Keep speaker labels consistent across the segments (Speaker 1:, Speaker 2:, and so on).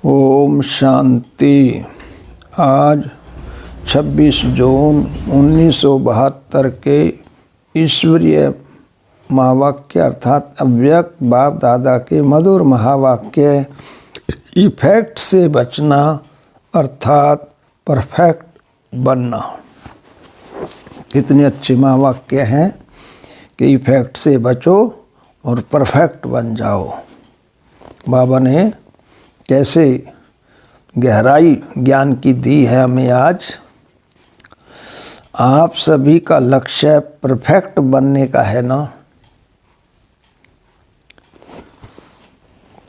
Speaker 1: ओम शांति। आज 26 जून 1972 के ईश्वरीय महावाक्य अर्थात अव्यक्त बाप दादा के मधुर महावाक्य इफेक्ट से बचना अर्थात परफेक्ट बनना। कितने अच्छे महावाक्य हैं कि इफेक्ट से बचो और परफेक्ट बन जाओ। बाबा ने कैसे गहराई ज्ञान की दी है हमें। आज आप सभी का लक्ष्य परफेक्ट बनने का है ना।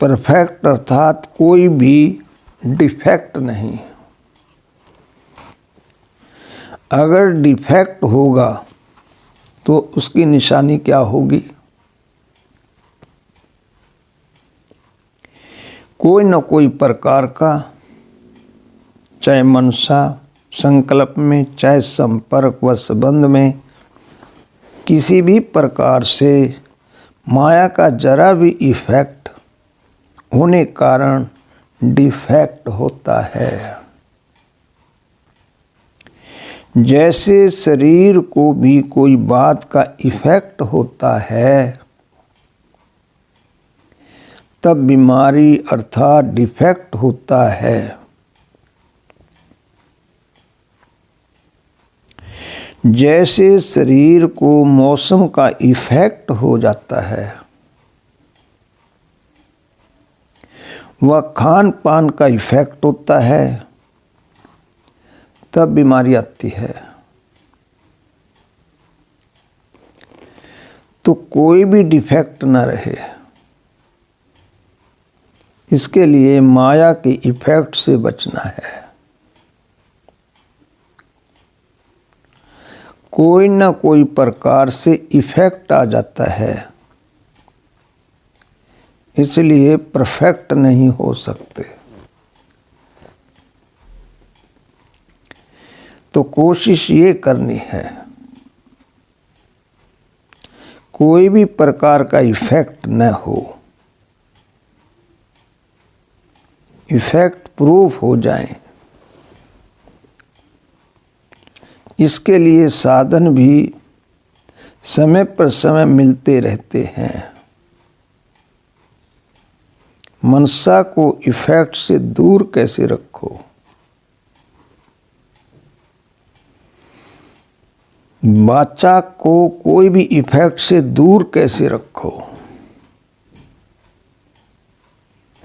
Speaker 1: परफेक्ट अर्थात कोई भी डिफेक्ट नहीं। अगर डिफेक्ट होगा तो उसकी निशानी क्या होगी? कोई न कोई प्रकार का, चाहे मनसा संकल्प में, चाहे संपर्क व संबंध में, किसी भी प्रकार से माया का जरा भी इफेक्ट होने कारण डिफेक्ट होता है। जैसे शरीर को भी कोई बात का इफेक्ट होता है, तब बीमारी अर्थात डिफेक्ट होता है। जैसे शरीर को मौसम का इफेक्ट हो जाता है, वह खान पान का इफेक्ट होता है, तब बीमारी आती है। तो कोई भी डिफेक्ट न रहे, इसके लिए माया के इफेक्ट से बचना है। कोई न कोई प्रकार से इफेक्ट आ जाता है, इसलिए परफेक्ट नहीं हो सकते। तो कोशिश ये करनी है कोई भी प्रकार का इफेक्ट न हो, इफेक्ट प्रूफ हो जाए। इसके लिए साधन भी समय पर समय मिलते रहते हैं। मनसा को इफेक्ट से दूर कैसे रखो? वाचा को कोई भी इफेक्ट से दूर कैसे रखो?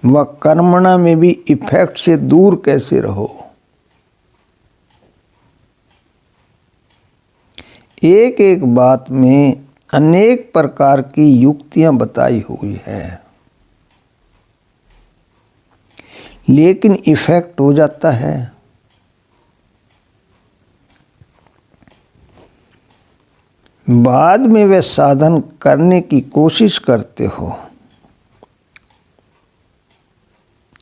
Speaker 1: वह कर्मणा में भी इफेक्ट से दूर कैसे रहो? एक एक बात में अनेक प्रकार की युक्तियां बताई हुई हैं, लेकिन इफेक्ट हो जाता है। बाद में वे साधन करने की कोशिश करते हो।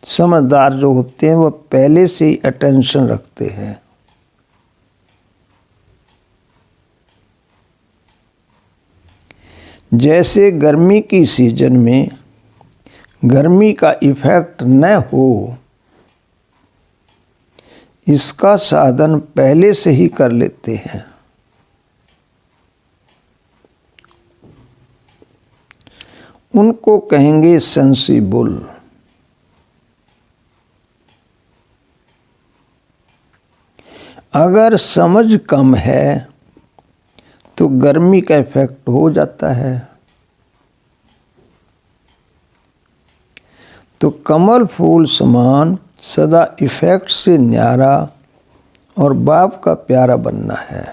Speaker 1: समझदार जो होते हैं वह पहले से ही अटेंशन रखते हैं। जैसे गर्मी की सीजन में गर्मी का इफेक्ट न हो, इसका साधन पहले से ही कर लेते हैं। उनको कहेंगे सेंसिबल। अगर समझ कम है तो गर्मी का इफेक्ट हो जाता है। तो कमल फूल समान सदा इफेक्ट से न्यारा और बाप का प्यारा बनना है।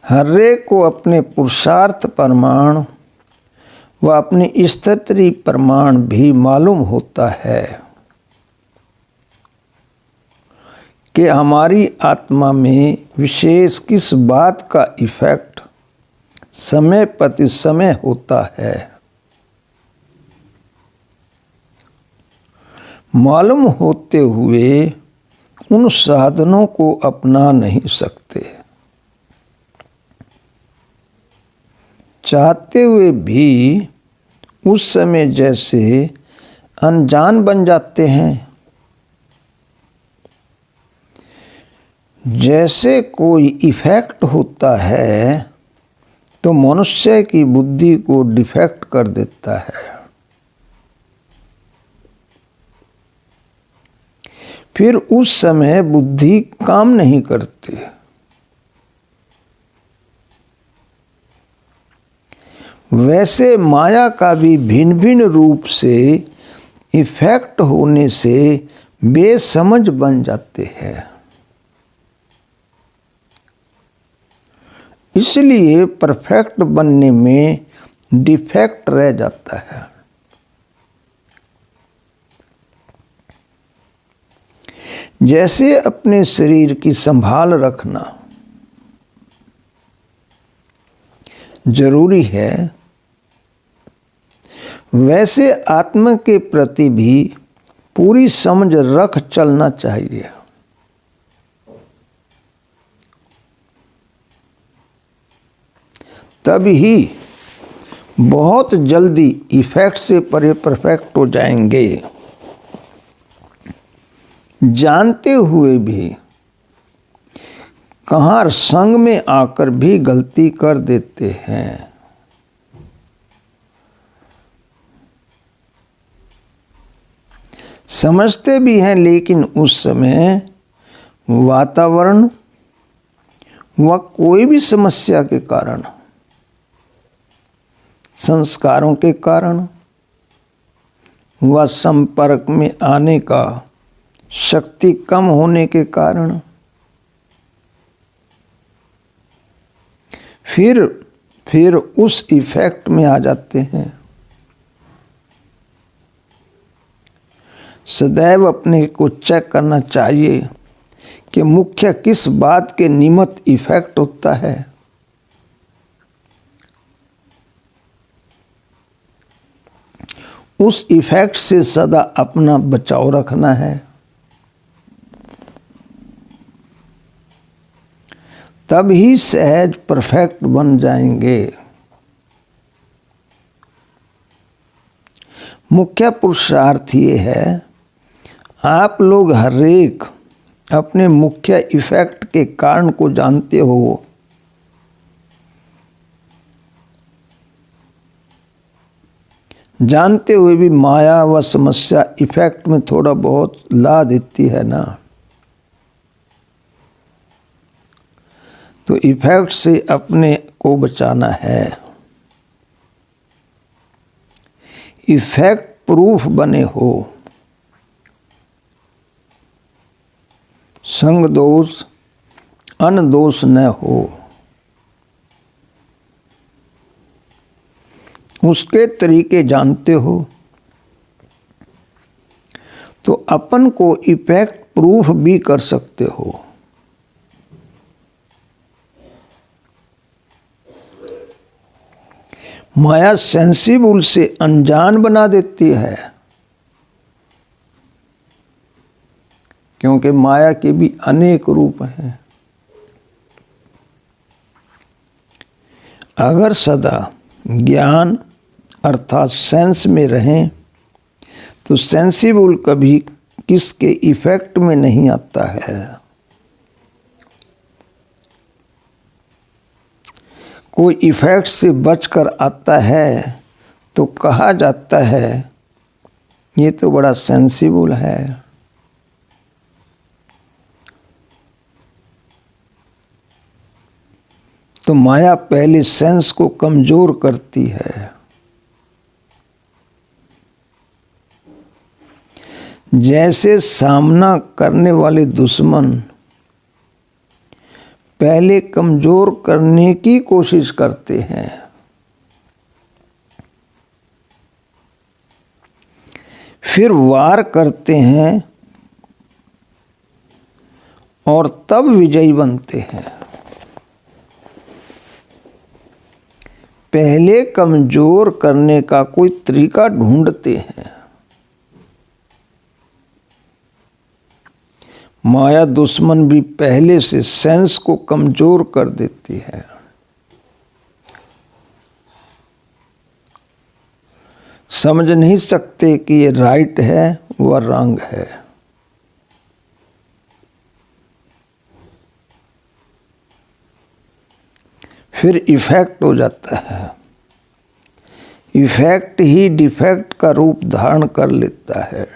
Speaker 1: हर एक को अपने पुरुषार्थ प्रमाण व अपनी स्थिति प्रमाण भी मालूम होता है कि हमारी आत्मा में विशेष किस बात का इफेक्ट समय प्रति समय होता है। मालूम होते हुए उन साधनों को अपना नहीं सकते। चाहते हुए भी उस समय जैसे अनजान बन जाते हैं। जैसे कोई इफेक्ट होता है तो मनुष्य की बुद्धि को डिफेक्ट कर देता है। फिर उस समय बुद्धि काम नहीं करती। वैसे माया का भी भिन्न भिन्न रूप से इफेक्ट होने से बेसमझ बन जाते हैं। इसलिए परफेक्ट बनने में डिफेक्ट रह जाता है। जैसे अपने शरीर की संभाल रखना जरूरी है, वैसे आत्मा के प्रति भी पूरी समझ रख चलना चाहिए। तभी बहुत जल्दी इफेक्ट से परे परफेक्ट हो जाएंगे। जानते हुए भी कहाँ संग में आकर भी गलती कर देते हैं। समझते भी हैं, लेकिन उस समय वातावरण व कोई भी समस्या के कारण, संस्कारों के कारण व संपर्क में आने का शक्ति कम होने के कारण फिर उस इफेक्ट में आ जाते हैं। सदैव अपने को चेक करना चाहिए कि मुख्य किस बात के निमित्त इफेक्ट होता है। उस इफेक्ट से सदा अपना बचाव रखना है। तब ही सहज परफेक्ट बन जाएंगे। मुख्य पुरुषार्थ ये है, आप लोग हर एक अपने मुख्य इफेक्ट के कारण को जानते हो। जानते हुए भी माया व समस्या इफेक्ट में थोड़ा बहुत ला देती है ना, तो इफेक्ट से अपने को बचाना है। इफेक्ट प्रूफ बने हो। संग दोष अन दोष न हो। उसके तरीके जानते हो तो अपन को इफेक्ट प्रूफ भी कर सकते हो। माया सेंसिबल से अनजान बना देती है, क्योंकि माया के भी अनेक रूप हैं। अगर सदा ज्ञान अर्थात सेंस में रहें तो सेंसिबल कभी किसके इफेक्ट में नहीं आता है। कोई इफेक्ट से बचकर आता है तो कहा जाता है ये तो बड़ा सेंसिबल है। तो माया पहले सेंस को कमजोर करती है। जैसे सामना करने वाले दुश्मन पहले कमजोर करने की कोशिश करते हैं, फिर वार करते हैं और तब विजयी बनते हैं। पहले कमजोर करने का कोई तरीका ढूंढते हैं। माया दुश्मन भी पहले से सेंस को कमजोर कर देती है। समझ नहीं सकते कि ये राइट है व रॉन्ग है। फिर इफेक्ट हो जाता है। इफेक्ट ही डिफेक्ट का रूप धारण कर लेता है।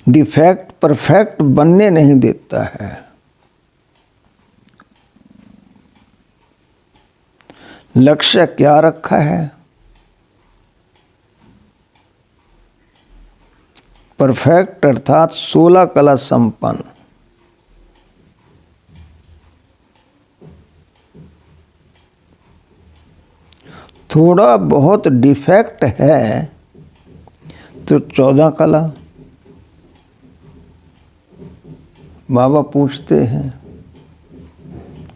Speaker 1: डिफेक्ट परफेक्ट बनने नहीं देता है। लक्ष्य क्या रखा है? परफेक्ट अर्थात 16 कला संपन्न। थोड़ा बहुत डिफेक्ट है तो 14 कला। बाबा पूछते हैं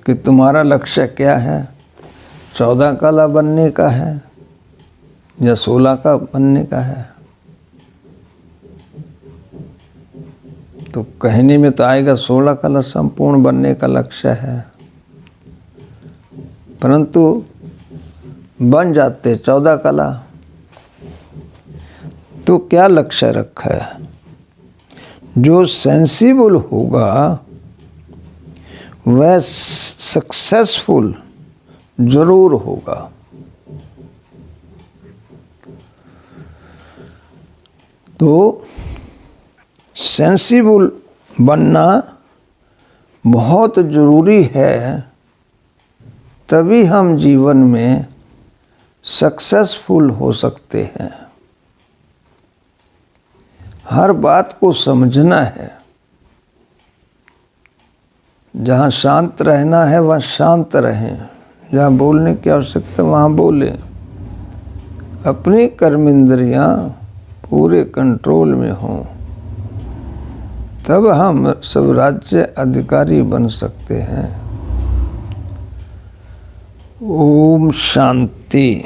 Speaker 1: कि तुम्हारा लक्ष्य क्या है? 14 कला बनने का है या 16 का बनने का है? तो कहने में तो आएगा 16 कला संपूर्ण बनने का लक्ष्य है, परंतु बन जाते 14 कला। तो क्या लक्ष्य रखा है? जो सेंसिबल होगा वह सक्सेसफुल जरूर होगा। तो सेंसिबल बनना बहुत जरूरी है, तभी हम जीवन में सक्सेसफुल हो सकते हैं। हर बात को समझना है। जहाँ शांत रहना है वहाँ शांत रहें, जहाँ बोलने की आवश्यकता वहाँ बोलें। अपनी कर्मेंद्रियाँ पूरे कंट्रोल में हों, तब हम सब राज्य अधिकारी बन सकते हैं। ओम शांति।